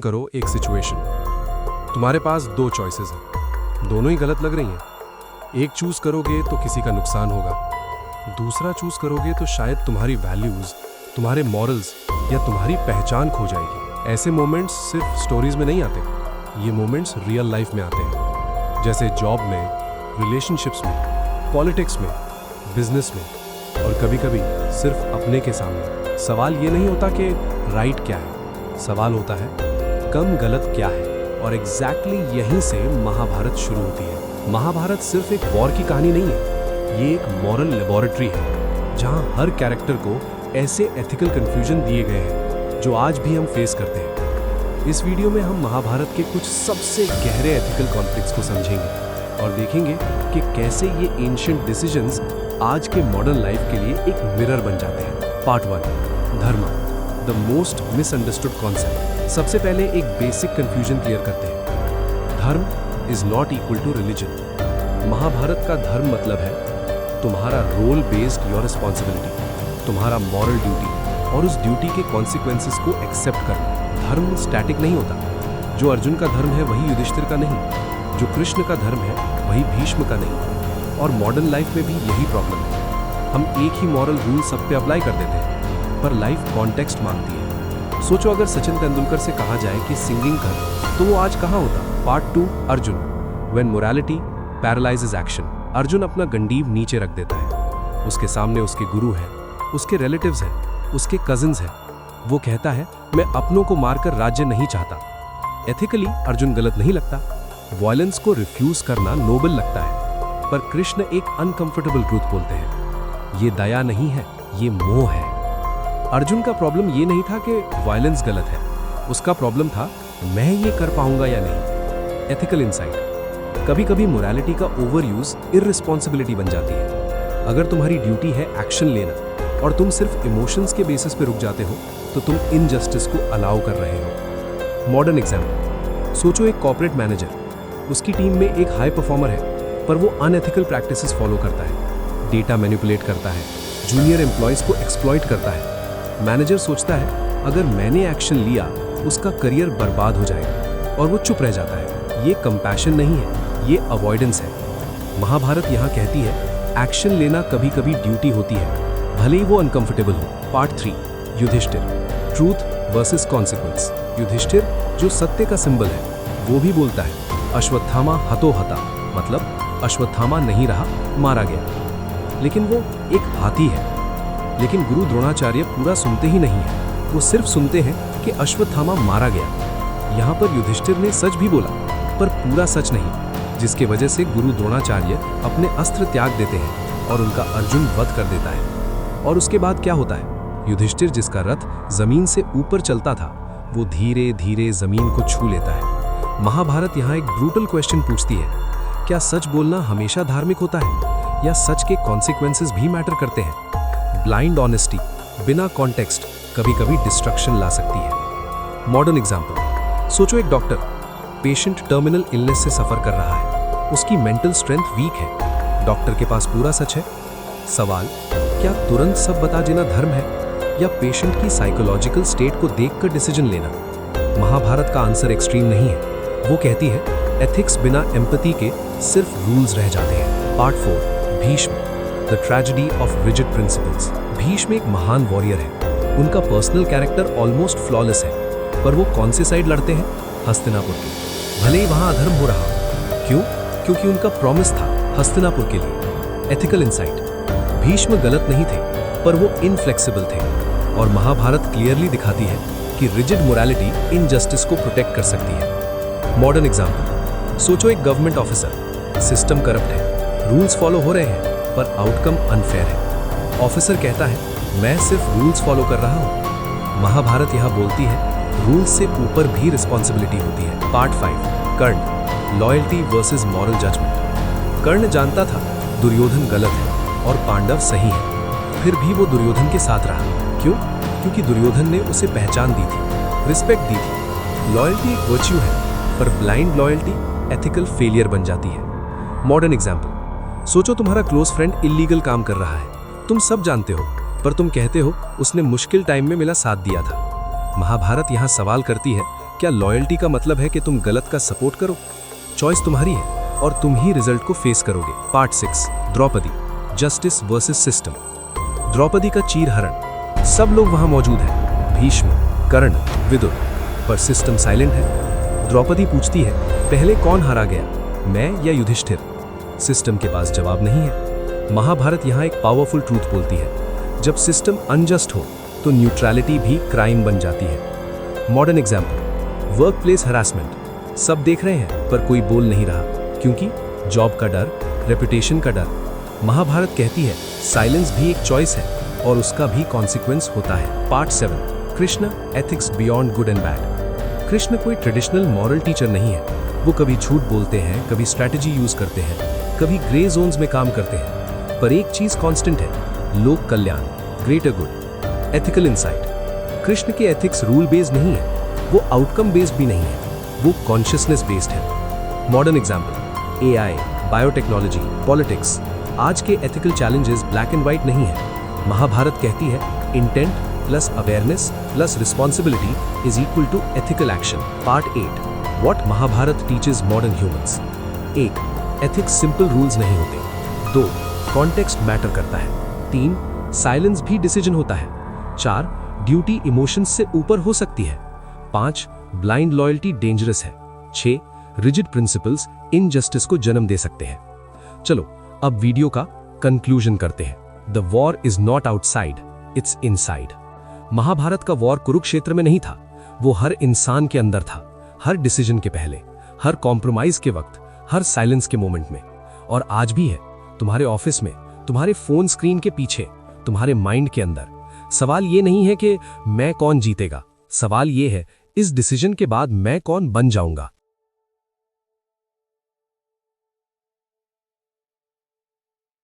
करो एक सिचुएशन। तुम्हारे पास दो चॉइसेस हैं, दोनों ही गलत लग रही हैं। एक चूज करोगे तो किसी का नुकसान होगा, दूसरा चूज करोगे तो शायद तुम्हारी वैल्यूज, तुम्हारे मॉरल्स या तुम्हारी पहचान खो जाएगी। ऐसे मोमेंट्स सिर्फ स्टोरीज में नहीं आते, ये मोमेंट्स रियल लाइफ में आते हैं, जैसे जॉब में, रिलेशनशिप्स में, पॉलिटिक्स में, बिजनेस में, और कभी कभी सिर्फ अपने के सामने। सवाल ये नहीं होता कि राइट क्या है, सवाल होता है कम गलत क्या है। और एग्जैक्टली यहीं से महाभारत शुरू होती है। महाभारत सिर्फ एक वॉर की कहानी नहीं है, ये एक मॉरल लेबोरेटरी है, जहां हर कैरेक्टर को ऐसे एथिकल कंफ्यूजन दिए गए हैं जो आज भी हम फेस करते हैं। इस वीडियो में हम महाभारत के कुछ सबसे गहरे एथिकल कॉन्फ्लिक्ट्स को समझेंगे और देखेंगे कि कैसे ये एंशिएंट डिसीजंस आज के मॉडर्न लाइफ के लिए एक मिरर बन जाते हैं। पार्ट 1, धर्म, द मोस्ट मिसअंडरस्टूड कॉन्सेप्ट। सबसे पहले एक बेसिक कंफ्यूजन क्लियर करते हैं। Dharma is not equal to religion. Mahabharata का धर्म मतलब है तुम्हारा रोल बेस्ड योर रिस्पॉन्सिबिलिटी, तुम्हारा मॉरल ड्यूटी और उस ड्यूटी के कॉन्सिक्वेंसेस को एक्सेप्ट करना। धर्म स्टैटिक नहीं होता। जो अर्जुन का धर्म है वही युधिष्ठिर का नहीं, जो कृष्ण का धर्म है वही भीष्म का नहीं। और मॉडर्न लाइफ में भी यही प्रॉब्लम है। हम एक ही मॉरल रूल सब पे अप्लाई कर देते हैं, पर लाइफ कॉन्टेक्स्ट मांगती है। सोचो अगर सचिन तेंदुलकर से कहा जाए कि सिंगिंग कर, तो वो आज कहाँ होता। Part 2, Arjun, when morality paralyses action. Arjun अपना गंडीव नीचे रख देता है। उसके सामने उसके गुरु हैं, उसके रिलेटिव्स हैं, उसके कजिन्स हैं। वो कहता है मैं अपनों को मारकर राज्य नहीं चाहता। एथिकली अर्जुन गलत नहीं लगता, वायलेंस को रिफ्यूज करना नोबल लगता है। पर कृष्ण एक अनकंफर्टेबल ट्रूथ बोलते हैं, ये दया नहीं है, ये मोह है। अर्जुन का प्रॉब्लम ये नहीं था कि वायलेंस गलत है, उसका प्रॉब्लम था मैं ये कर पाऊंगा या नहीं। Ethical insight. कभी कभी मोरालिटी का ओवर यूज इररिस्पॉन्सिबिलिटी बन जाती है। अगर तुम्हारी ड्यूटी है एक्शन लेना और तुम सिर्फ इमोशंस के बेसिस पे रुक जाते हो, तो तुम इनजस्टिस को अलाउ कर रहे हो। मॉडर्न एग्जाम्पल, सोचो एक कॉर्पोरेट मैनेजर, उसकी टीम में एक हाई परफॉर्मर है, पर वो अनएथिकल प्रैक्टिसेस फॉलो करता है, डेटा मैनिपुलेट करता है, जूनियर एम्प्लॉयज को एक्सप्लॉइट करता है। मैनेजर सोचता है अगर मैंने एक्शन लिया उसका करियर बर्बाद हो जाएगा, और वो चुप रह जाता है। ये कंपैशन नहीं है, ये अवॉइडेंस है। महाभारत यहाँ कहती है एक्शन लेना कभी कभी ड्यूटी होती है, भले ही वो अनकंफर्टेबल हो। Part 3, Yudhishthira, truth versus consequence. Yudhishthira जो सत्य का सिंबल है, वो भी बोलता है अश्वत्थामा हतो हता, मतलब अश्वत्थामा नहीं रहा, मारा गया। लेकिन वो एक हाथी है। लेकिन गुरु द्रोणाचार्य पूरा सुनते ही नहीं है, वो सिर्फ सुनते हैं कि अश्वत्थामा मारा गया। यहाँ पर युधिष्ठिर ने सच भी बोला, पर पूरा सच नहीं, जिसके वजह से गुरु द्रोणाचार्य अपने अस्त्र त्याग देते हैं और उनका अर्जुन वध कर देता है। और उसके बाद क्या होता है, युधिष्ठिर जिसका रथ जमीन से ऊपर चलता था, वो धीरे धीरे जमीन को छू लेता है। महाभारत यहाँ एक ब्रूटल क्वेश्चन पूछती है, क्या सच बोलना हमेशा धार्मिक होता है, या सच के कॉन्सिक्वेंसेस भी मैटर करते हैं। ब्लाइंड ऑनेस्टी बिना कॉन्टेक्स्ट कभी कभी डिस्ट्रक्शन ला सकती है। मॉडर्न एग्जाम्पल, सोचो एक डॉक्टर, पेशेंट टर्मिनल इलनेस से सफर कर रहा है, उसकी मेंटल स्ट्रेंथ वीक है, डॉक्टर के पास पूरा सच है। सवाल, क्या तुरंत सब बता देना धर्म है, या पेशेंट की साइकोलॉजिकल स्टेट को देखकर डिसीजन लेना। महाभारत का आंसर एक्सट्रीम नहीं है, वो कहती है एथिक्स बिना एम्पैथी के सिर्फ रूल्स रह जाते हैं। Part 4, Bhishma, the tragedy of rigid principles. Bhishma एक महान वॉरियर है, उनका पर्सनल कैरेक्टर ऑलमोस्ट फ्लॉलेस है, पर वो कौन से साइड लड़ते हैं, हस्तिनापुर की। भले ही वहां अधर्म हो रहा, क्यों? क्योंकि उनका प्रॉमिस था हस्तिनापुर के लिए। एथिकल इंसाइट, भीष्म गलत नहीं थे, पर वो इनफ्लेक्सिबल थे। और महाभारत क्लियरली दिखाती है कि रिजिड मोरालिटी इनजस्टिस को प्रोटेक्ट कर सकती है। मॉडर्न एग्जाम्पल, सोचो एक गवर्नमेंट ऑफिसर, सिस्टम करप्ट है, रूल्स फॉलो हो रहे हैं, पर आउटकम अनफेयर है। ऑफिसर कहता है मैं सिर्फ रूल्स फॉलो कर रहा हूं। महाभारत यहाँ बोलती है रूल्स से ऊपर भी रिस्पॉन्सिबिलिटी होती है। पार्ट 5, कर्ण, लॉयल्टी वर्सेस मॉरल जजमेंट। कर्ण जानता था दुर्योधन गलत है और पांडव सही है, फिर भी वो दुर्योधन के साथ रहा। क्यों? क्योंकि दुर्योधन ने उसे पहचान दी थी, रिस्पेक्ट दी थी। लॉयल्टी एक वर्च्यू है, पर ब्लाइंड लॉयल्टी एथिकल फेलियर बन जाती है। मॉडर्न एग्जाम्पल, सोचो तुम्हारा क्लोज फ्रेंड इल्लीगल काम कर रहा है, तुम सब जानते हो, पर तुम कहते हो उसने मुश्किल टाइम में मेरा साथ दिया था। महाभारत यहाँ सवाल करती है क्या लॉयल्टी का मतलब है कि तुम गलत का सपोर्ट करो? चॉइस तुम्हारी है और तुम ही रिजल्ट को फेस करोगे। Part 6, Draupadi, justice versus system. Draupadi का चीरहरण, सब लोग वहां मौजूद हैं, भीष्म, कर्ण, विदुर, पर सिस्टम साइलेंट है। द्रौपदी पूछती है, पहले कौन हारा गया, मैं या युधिष्ठिर? सिस्टम के पास जवाब नहीं है। महाभारत यहाँ एक पावरफुल ट्रूथ बोलती है, जब सिस्टम अनजस्ट हो तो न्यूट्रलिटी भी क्राइम बन जाती है। Modern example, work place harassment. सब देख रहे हैं पर कोई बोल नहीं रहा, क्योंकि जॉब का डर, रेपुटेशन का डर। महाभारत कहती है साइलेंस भी एक चॉइस है और उसका भी कॉन्सिक्वेंस होता है। Part 7, Krishna, ethics beyond good and bad. Krishna कोई ट्रेडिशनल मॉरल टीचर नहीं है। वो कभी झूठ बोलते हैं, कभी स्ट्रैटेजी यूज करते हैं, कभी ग्रे जोन्स में काम करते हैं, पर एक चीज कांस्टेंट है, लोक कल्याण, greater good, ethical insight. Krishna के एथिक्स रूल बेस्ड नहीं है, वो आउटकम बेस्ड भी नहीं है, वो कॉन्शियसनेस बेस्ड है। Modern example, AI, biotechnology, politics. आज के ethical challenges black and white नहीं है। महाभारत कहती है intent plus awareness plus responsibility is equal to ethical action. Part 8, what Mahabharata teaches modern humans. 1, ethics simple rules नहीं होते। 2, कॉन्टेक्स्ट मैटर करता है। 3, साइलेंस भी डिसीजन होता है। 4, ड्यूटी इमोशंस से ऊपर हो सकती है। 5, ब्लाइंड लॉयल्टी डेंजरस है। 6, रिजिड प्रिंसिपल्स इनजस्टिस को जन्म दे सकते हैं। चलो अब वीडियो का कंक्लूजन करते हैं। The war is not outside, it's inside. Mahabharata का वॉर कुरुक्षेत्र में नहीं था, वो हर इंसान के अंदर था, हर डिसीजन के पहले, हर कॉम्प्रोमाइज के वक्त, हर साइलेंस के मोमेंट में। और आज भी है, तुम्हारे ऑफिस में, तुम्हारे फोन स्क्रीन के पीछे, तुम्हारे माइंड के अंदर। सवाल ये नहीं है कि मैं कौन जीतेगा, सवाल ये है इस डिसीजन के बाद मैं कौन बन जाऊंगा।